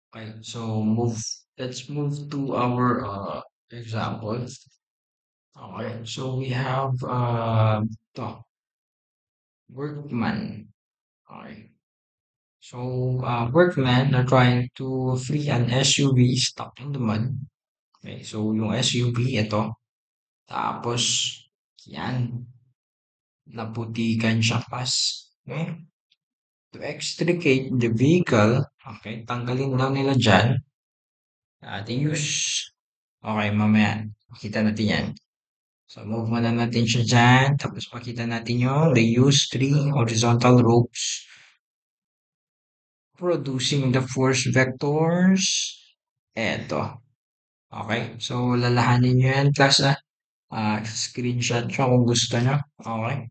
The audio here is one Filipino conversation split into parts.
Okay, so let's move to our example. Okay, so we have the workman. Okay, so workmen are trying to free an SUV stuck in the mud. Okay, so yung SUV ito, tapos yan, naputikan siya pas. Okay, to extricate the vehicle, okay, tanggalin daw nila dyan. They use, okay, mamaya, makita natin yan. So, move muna natin siya dyan. Tapos, pakita natin yung they use three horizontal ropes producing the force vectors. Eto. Okay. So, lalahanin nyo yan, class, screenshot nyo kung gusto nyo. Okay.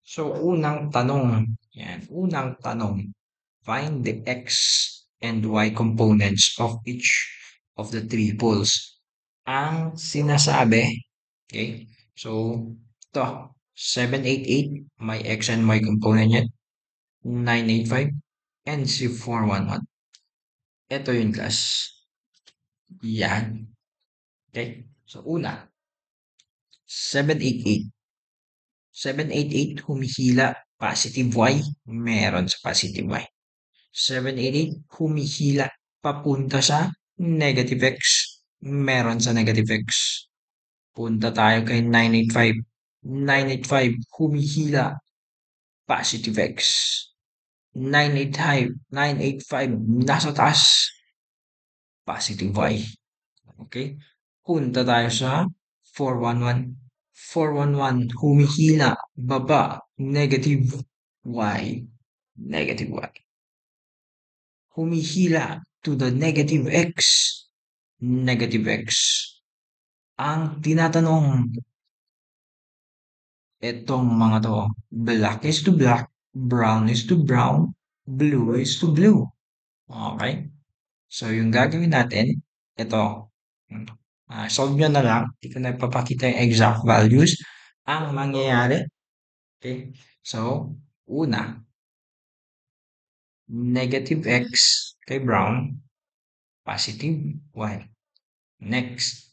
So, unang tanong. Yan. Unang tanong. Find the X and Y components of each of the three poles. Ang sinasabi, okay, so, ito, 788, may X and Y component yan. 985, and C411. Ito yung class. Yan. Okay? So, una, 788. 788, humihila, positive Y, meron sa positive Y. 788, humihila, papunta sa negative X, meron sa negative X. Punta tayo kay 985. 985, humihila, positive X. 985, 985, nasa taas, positive Y. Okay? Punta tayo sa 411. 411, humihila, baba, negative Y. Negative Y. Humihila to the negative X. Negative X. Ang tinatanong, etong mga to, black is to black, brown is to brown, blue is to blue. Okay? So, yung gagawin natin, ito, solve nyo na lang. Hindi ko na ipapakita yung exact values. Ang mangyayari, okay? So, una, negative X kay brown, positive Y. Next,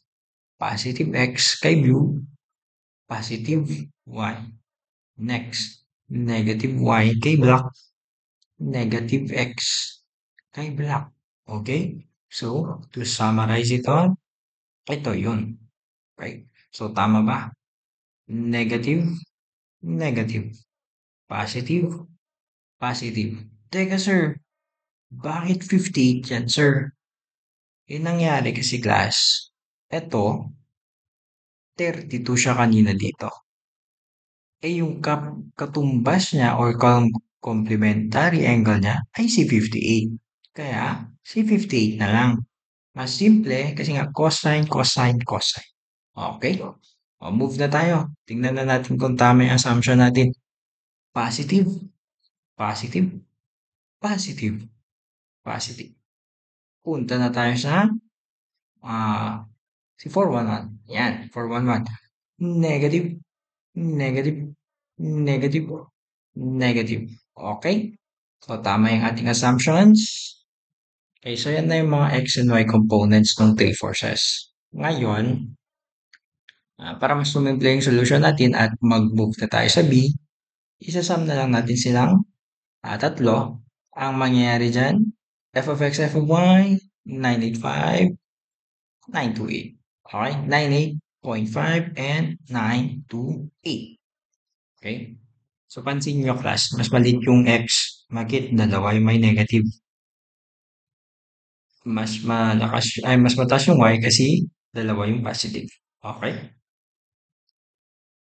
positive X kay blue, positive Y. Next, negative Y kay black, negative X kay black. Okay? So, to summarize ito yun. Okay? So, tama ba? Negative, negative. Positive, positive. Teka, sir, bakit 58 yan, sir? Yung nangyari kasi class, eto, 32 siya kanina dito. Eh, yung katumbas niya or complementary angle niya ay si 58. Kaya, si 58 na lang. Mas simple kasi nga cosine, cosine, cosine. Okay? O, move na tayo. Tingnan na natin kung tama yung assumption natin. Positive, positive, positive, positive. Punta na tayo sa si 411. Yan, 411. Negative, negative, negative, negative. Okay? So, tama yung ating assumptions. Okay, so yan na yung mga X and Y components ng three forces. Ngayon, para mas sumimple yung solution natin at mag-move na tayo sa B, isasum na lang natin silang tatlo. Ang mangyayari dyan, f of x, f of y, 985, 928. Okay? 98.5 and 928. Okay? So, pansin nyo class, mas maliit yung x. Bakit? Dalawa yung may negative. Mas mataas yung y kasi dalawa yung positive. Okay?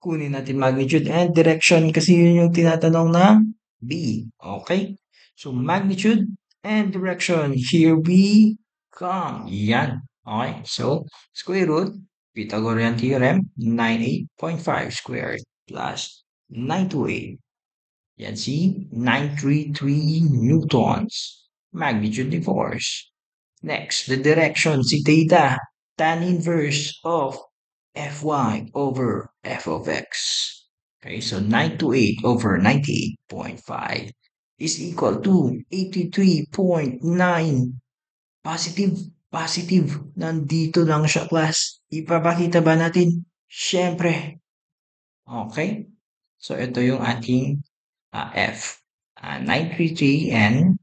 Kunin natin magnitude and direction kasi yun yung tinatanong na B. Okay? So, magnitude and direction. Here we come. Yan. Okay? So, square root, Pythagorean theorem, 98.5 squared plus 928. Yan si 933 newtons. Magnitude ni force. Next, the direction, si theta, tan inverse of Fy over f of x. Okay, so 928 over 98.5 is equal to 83.9 Positive, positive. Nandito lang siya, class. Ipapakita ba natin? Siyempre. Okay? So, ito yung ating F. 933 and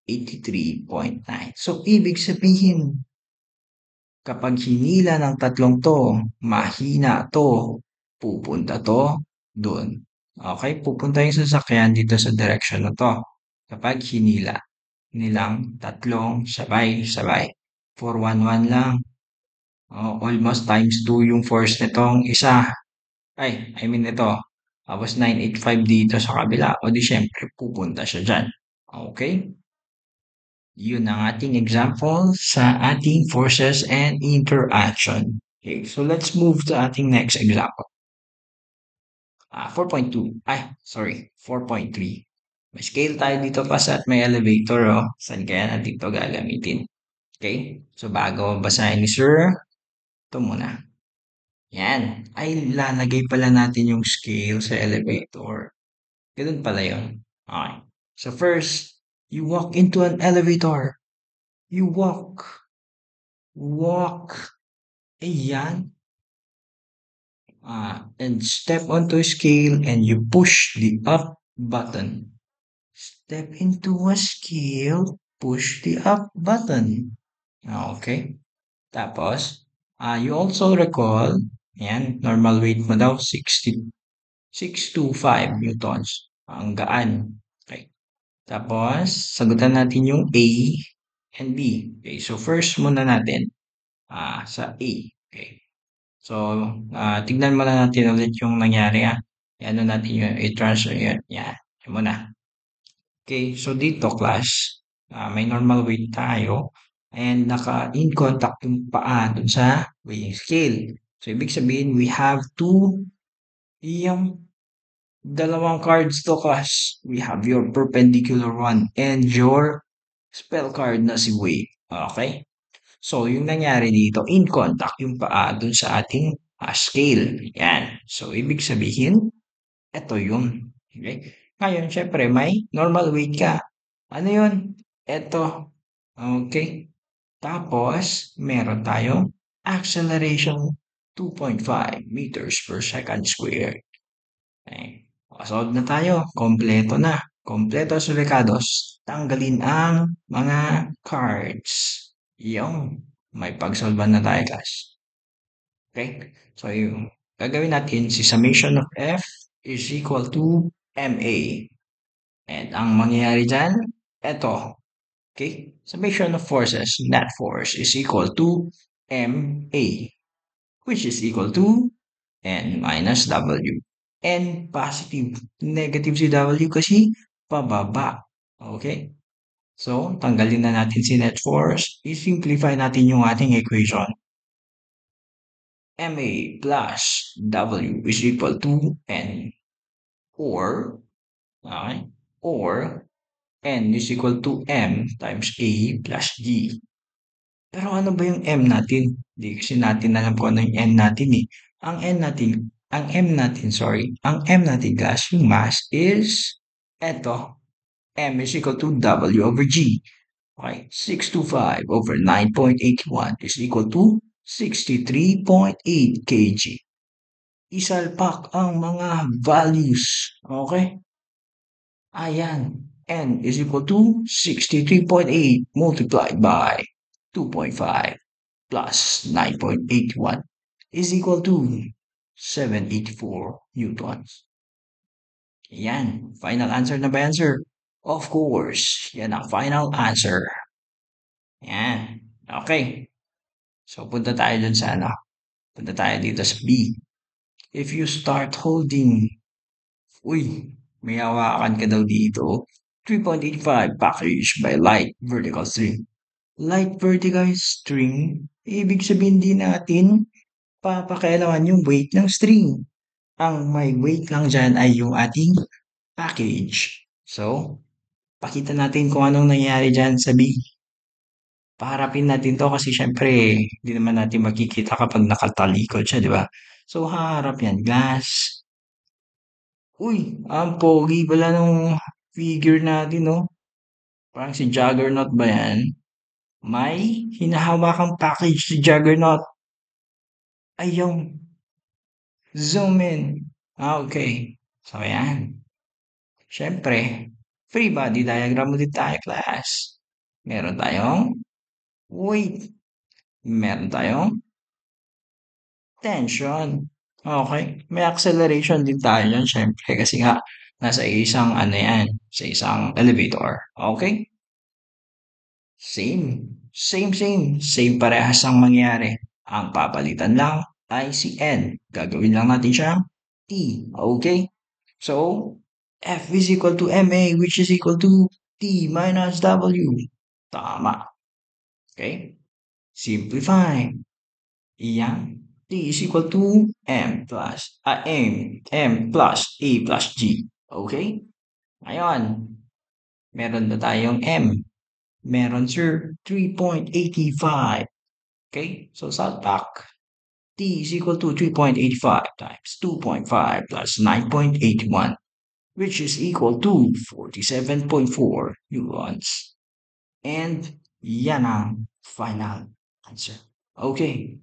83.9. So, ibig sabihin, kapag hinila ng tatlong to, mahina to, pupunta to dun. Okay? Pupunta yung sasakyan dito sa direction na to. Kapag hinila nilang tatlong sabay-sabay. 411 lang. Oh, almost times 2 yung force nitong isa. Ay, I mean ito. Tapos 985 dito sa kabila. O di syempre, pupunta siya dyan. Okay? Yun ang ating example sa ating forces and interaction. Okay, so let's move to ating next example. 4.2. Ay, sorry. 4.3. May scale tayo dito pa at may elevator. Oh. Saan kaya natin ito gagamitin? Okay? So bago basahin ni Sir, ito muna. Yan. Ay, lalagay pala natin yung scale sa elevator. Ganun pala yun. Okay. So first, you walk into an elevator. You walk. Ayan. And step onto a scale and you push the up button. Step into a scale, push the up button. Okay. Tapos, you also recall, yan, normal weight mo daw, 6 to 5 newtons. Ang gaan. Okay. Tapos, sagutan natin yung A and B. Okay, so first muna natin sa A. Okay. So, tignan muna natin ulit yung nangyari ano natin yung i-transfer yun. Yan. Yan muna. Okay, so dito class, may normal weight tayo and naka-in contact yung paa dun sa weighing scale. So, ibig sabihin, we have yung dalawang cards to class. We have your perpendicular one and your spell card na si weight. Okay? So, yung nangyari dito, in contact yung paa dun sa ating scale. Yan. So, ibig sabihin, ito yun. Okay? Ngayon, syempre, may normal weight ka. Ano yun? Ito. Okay? Tapos, meron tayong acceleration 2.5 meters per second squared. Okay? Solve na tayo. Kompleto na. Kompleto sa recados. Tanggalin ang mga cards. Yung may pagsolban na tayo, guys. Okay? So, yung gagawin natin, si summation of F is equal to MA. And ang mangyayari dyan, eto. Okay? Summation of forces, net force is equal to MA, which is equal to N minus W. N positive. Negative si W kasi pababa. Okay? So, tanggalin na natin si net force. I-simplify natin yung ating equation. MA plus W is equal to N. Okay? Or, N is equal to M times A plus G. Pero ano ba yung M natin? Hindi kasi natin alam kung ano yung N natin eh. Ang M natin guys, yung mass is, eto, M is equal to W over G. Okay, 625 over 9.81 is equal to 63.8 kg. Isalpak ang mga values. Okay? Ayan. N is equal to 63.8 multiplied by 2.5 plus 9.81 is equal to 784 newtons. Yan. Final answer na ba yan, sir? Of course. Yan ang final answer. Yan. Okay. So, punta tayo dun sa ano. Punta tayo dito sa B. If you start holding, uy, may hawakan ka daw dito. 3.85 package by light vertical string. Light vertical string, ibig sabihin din natin papakialaman yung weight ng string. Ang may weight lang dyan ay yung ating package. So, pakita natin kung anong nangyari dyan sa B. Paharapin natin to kasi syempre, hindi naman natin makikita kapag nakatalikod siya, di ba? So, haharap yan, glass. Uy, ang pogi pala nung figure natin, no? Parang si Juggernaut ba yan? May hinahawakang package si Juggernaut ay yung zoom in. Okay. So, yan. Siyempre, free body diagram ulit tayo, class. Meron tayong weight. Meron tayong tension. Okay. May acceleration din tayo yan, siyempre. Kasi nga, nasa isang ano yan, sa isang elevator. Okay? Same. Same parehas ang mangyari. Ang papalitan lang ay si N. Gagawin lang natin siyang T. Okay? So, F is equal to MA, which is equal to T minus W. Tama. Okay? Simplify. Iyan. T is equal to M plus A plus G. Okay? Ngayon, meron na tayong M. Meron, sir, 3.85. Okay? So, salpak. T is equal to 3.85 times 2.5 plus 9.81, which is equal to 47.4 newtons. And yan ang final answer. Okay.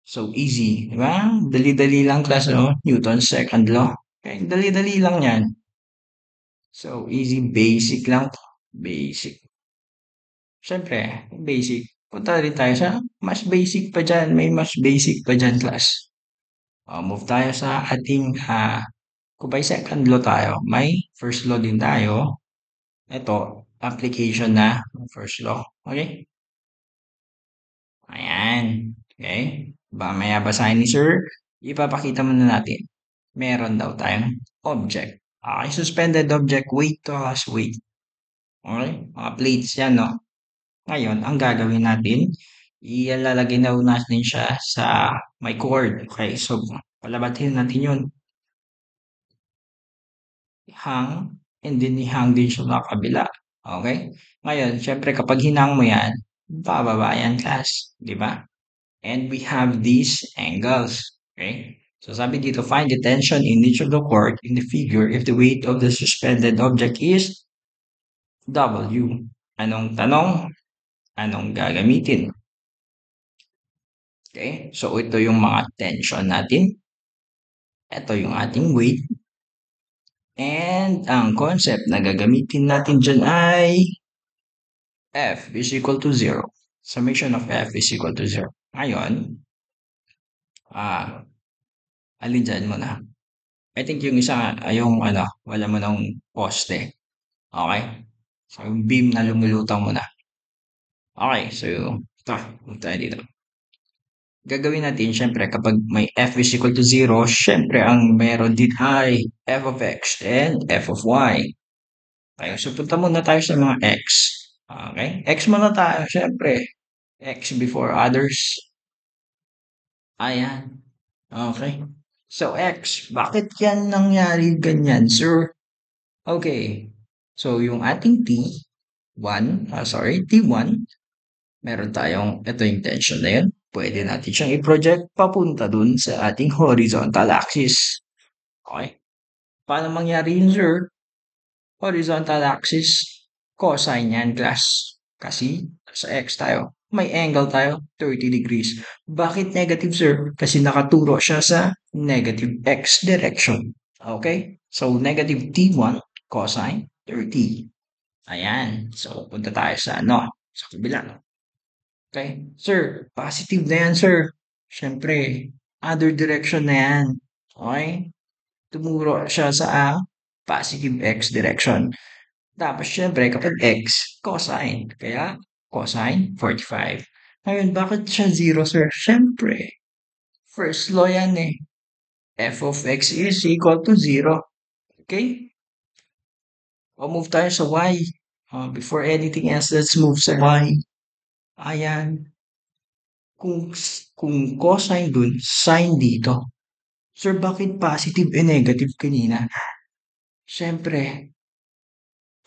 So, easy. Diba? Dali-dali lang, class, no? Newton's second law. Okay, dali-dali lang yan. So, easy, basic lang. Basic. Siyempre, basic. Punta rin tayo sa mas basic pa dyan. May mas basic pa dyan, class. Move tayo sa ating, kung by second law tayo, may first law din tayo. Ito, application na first law. Okay? Ayan. Okay? Mamaya basahin ni sir. Ipapakita muna natin. Meron daw tayong object. Okay, suspended object, weight plus weight. Okay? Mga plates yan, no? Ngayon, ang gagawin natin, ilalagay na natin siya sa may cord. Okay, so palabatin natin yun. Hang, and then ihang din siya sa kabila. Okay? Ngayon, syempre kapag hinang mo yan, bababa yan, class. Di ba? And we have these angles. Okay? So sabi dito, find the tension in each of the cord in the figure if the weight of the suspended object is W. Anong tanong? Anong gagamitin? Okay? So ito yung mga tension natin. Ito yung ating weight. And ang concept na gagamitin natin dyan ay F is equal to 0. Summation of F is equal to 0. Ngayon, alin dyan mo na? I think yung isa, yung ano, wala mo ng poste. Okay? So, yung beam na lumulutang mo na. Okay, so, ito, punta tayo dito. Gagawin natin, syempre, kapag may F is equal to 0, syempre, ang meron din ay F of X and F of Y. Okay, so punta muna tayo sa mga X. Okay? X muna tayo, syempre. X before others. Ayan. Okay. So, X, bakit yan nangyari ganyan, sir? Okay. So, yung ating T1, meron tayong, ito yung tension na yun. Pwede natin siyang i-project papunta dun sa ating horizontal axis. Okay? Paano mangyari yun, sir? Horizontal axis, cosine yan, class. Kasi sa X tayo, may angle tayo, 30 degrees. Bakit negative, sir? Kasi nakaturo siya sa negative X direction. Okay? So, negative T1 cosine 30. Ayan. So, punta tayo sa ano? Sa kabila. Okay? Sir, positive na yan, sir. Siyempre, other direction na yan. Okay? Tumuro siya sa positive X direction. Tapos, syempre, kapag X, cosine. Kaya, cosine, 45. Ngayon, bakit siya 0, sir? Syempre, first law yan eh. F of X is equal to 0. Okay? O move tayo sa Y. Before anything else, let's move sa Y. Ayan. Kung, kung cosine dun, sine dito. Sir, bakit positive and negative kanina? Syempre,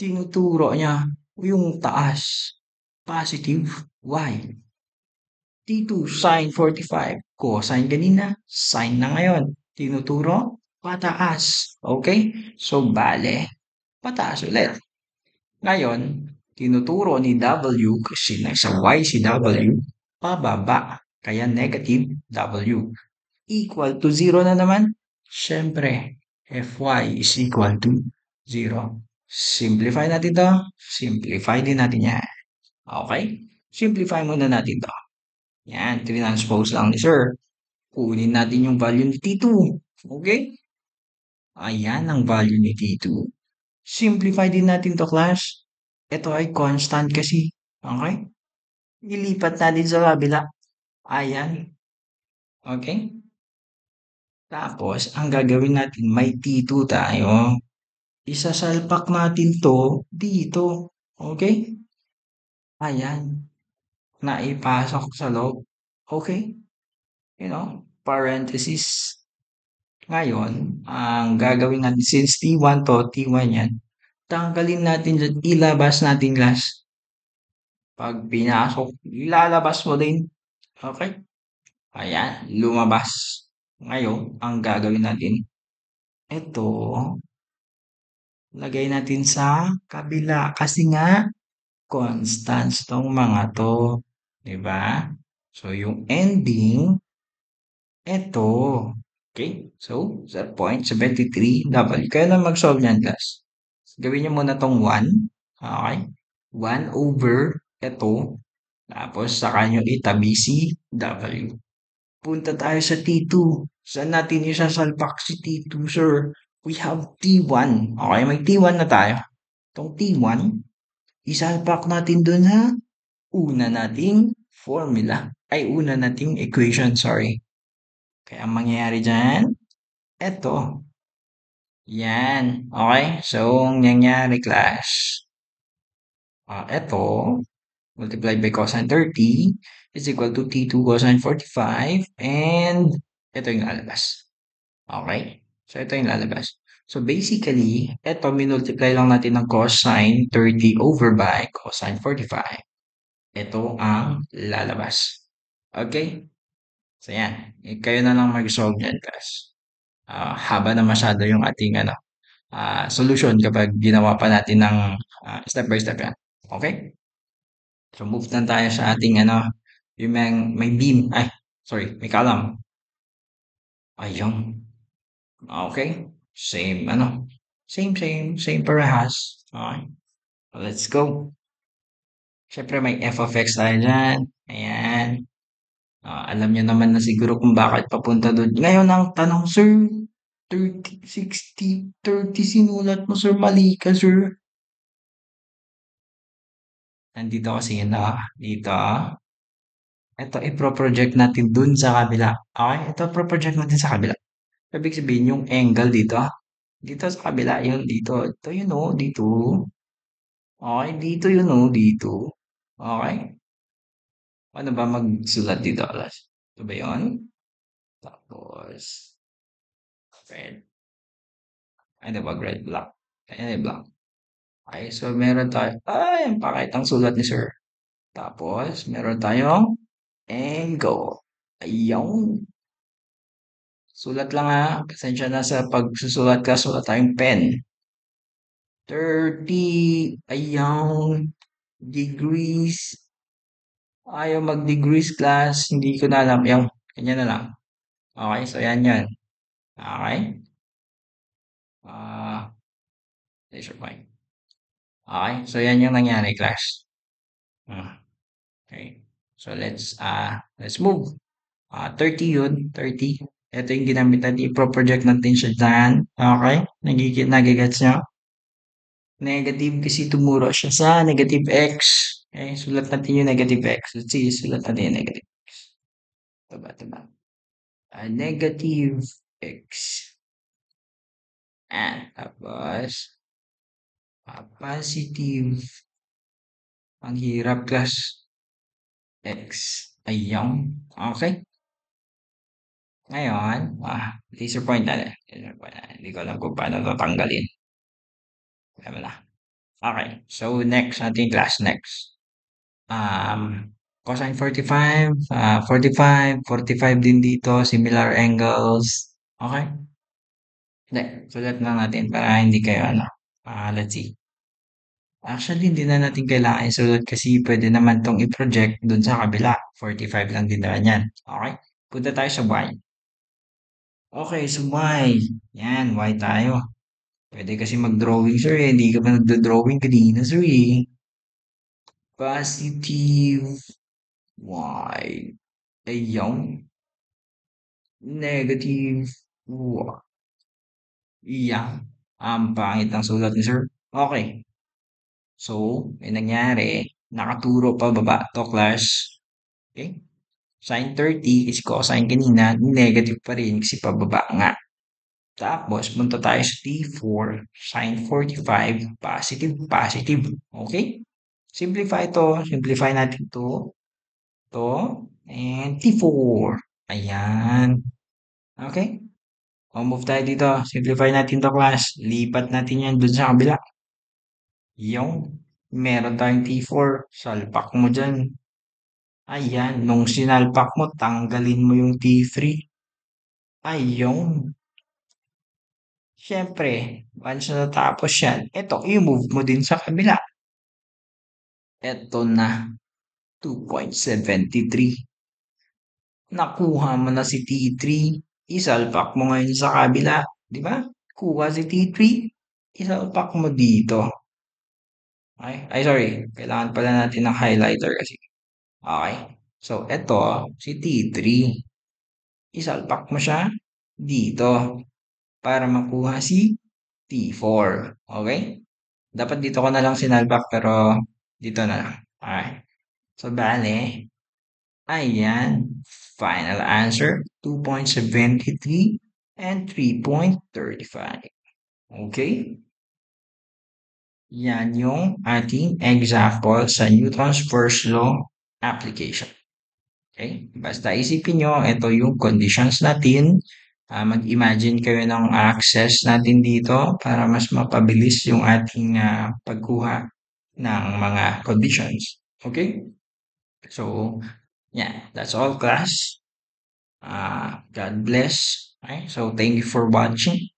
tinuturo niya yung taas. Positive Y. T2 sine 45. Cosine kanina, sine na ngayon. Tinuturo, pataas. Okay? So, bale, pataas ulit. Ngayon, Tinuturo ni W kasi nasa Y si W, pababa. Kaya negative W. Equal to 0 na naman? Siyempre, Fy is equal to 0. Simplify natin to. Simplify din natin yan. Okay? Simplify muna natin to. Yan, transpose lang ni sir. Kunin natin yung value ni T2. Okay? Ayan ang value ni T2. Simplify din natin to, class. Ito ay constant kasi. Okay? Ilipat natin sa kabila. Ayan. Okay? Tapos, ang gagawin natin, may T2 tayo. Isasalpak natin to dito. Okay? Ayan. Naipasok sa loob. Okay? Parenthesis. Ngayon, ang gagawin natin, since T1 to, T1 yan, tanggalin natin dyan, ilabas natin class. Pag pinasok, ilalabas mo din. Okay? Ayan, lumabas. Ngayon, ang gagawin natin, ito, lagay natin sa kabila kasi nga constants tong mga to, 'di ba? So yung ending ito. Okay? So, sa point 73 double. Kaya na mag-solve niyan, class. Gawin niyo muna tong 1. Okay? 1 over ito. Tapos saka niyo itabi si W. Punta tayo sa T2. Saan natin isasalpak si T2, sir? We have T1. Okay, may T1 na tayo. Itong T1, isalpak natin dun sa una nating formula. Ay, una nating equation, sorry. Kaya ang mangyayari dyan, eto. Yan. Okay? So, ang nangyayari, class, eto, multiplied by cosine 30 is equal to T2 cosine 45 and ito yung lalabas. Okay? So, ito yung lalabas. So, basically, ito, minultiply lang natin ng cosine 30 over by cosine 45. Ito ang lalabas. Okay? So, yan. Kayo na lang mag-solve yan, guys. Haba na masyado yung ating solution kapag ginawa pa natin ng step by step yan. Okay? So, move na tayo sa ating yung may beam. Ay, sorry, may column. Ayun. Okay? Same, same parehas. Okay. Let's go. Siyempre, may f of x tayo dyan. Ayan. Alam niyo naman na siguro kung bakit papunta doon. Ngayon ang tanong, sir, 30, 60, 30 sinulat mo, sir. Mali ka, sir. Nandito kasi yun dito. Ito, i-project natin dun sa kabila. Okay? Ito, project natin sa kabila. Ibig sabihin, yung angle dito. Dito sa kabila, yun dito. Ito yun dito. Okay, dito yun dito. Okay? Ano ba magsulat dito, alas? Ito ba yun? Tapos, red. Ano ba, red, black? Ayan, black. Okay, so meron tayo. Ay, ang pakit ang sulat ni sir. Tapos, meron tayong angle. Ayun. Sulat lang ha. Pasensya na sa pagsusulat ka. Sulat tayong pen. 30. Ayun. Degrees. Ayaw mag-degrees class. Hindi ko na alam. Yung, ganyan na lang. Okay, so yan yan. Okay. Laser point. Okay, so yan yung nangyari class. Okay. So let's move. 30 yun, 30. Ito yung ginamit natin, i-project natin siya dyan. Okay? Nagigets nyo? Negative kasi tumuro siya sa negative x. Okay? Sulat natin yung negative x. Let's see, sulat natin yung negative x. Ito ba? Negative x. Tapos, positive. Ang hirap, class. X. Ayun. Okay? Ngayon, laser point natin. Laser point natin. Hindi ko alam kung paano ito tanggalin. Alam na. Okay. So, next natin class. Next. Cosine 45. 45. 45 din dito. Similar angles. Okay? Hindi. Sulat lang natin para hindi kayo let's see. Actually, hindi na natin kailangan isulat kasi pwede naman 'tong i-project dun sa kabila. 45 lang din naman yan. Okay? Punta tayo sa Y. Okay, so Y. Yan, Y tayo. Pwede kasi mag-drawing, sir, eh. Hindi ka pa nagdo-drawing kanina, sir, eh. Positive Y. Ayaw. Negative Y. Iyak. Ang pangit ng sulat ni sir. Okay. So, may nangyari. Nakaturo pa baba to class. Okay? Sin 30 is cosine kanina, negative pa rin kasi pababa nga. Tapos, punta tayo sa T4, sin 45, positive, positive. Okay? Simplify natin to, and T4. Ayan. Okay? O, move tayo dito. Simplify natin to class. Lipat natin yan dun sa kabila. Yung, meron tayong T4. Salpak mo dyan. Ayan, nung sinalpak mo, tanggalin mo yung T3. Ayun. Siyempre, once na natapos yan, eto, i-move mo din sa kabila. Eto na, 2.73. Nakuha mo na si T3. Isalpak mo ngayon sa kabila. Di ba? Kuha si T3. Isalpak mo dito. Sorry. Kailangan pala natin ng highlighter kasi. Okay. So, eto, si T3. Isalpak mo siya dito para makuha si T4. Okay? Dapat dito ko na lang sinalpak pero dito na lang. Okay. So, bale, ayan. Final answer, 2.73 and 3.35. Okay? Yan yung ating example sa Newton's first law application. Okay? Basta isipin nyo, ito yung conditions natin. Mag-imagine kayo ng access natin dito para mas mapabilis yung ating pagkuha ng mga conditions. Okay? So, yeah, that's all class. God bless. Okay? So, thank you for watching.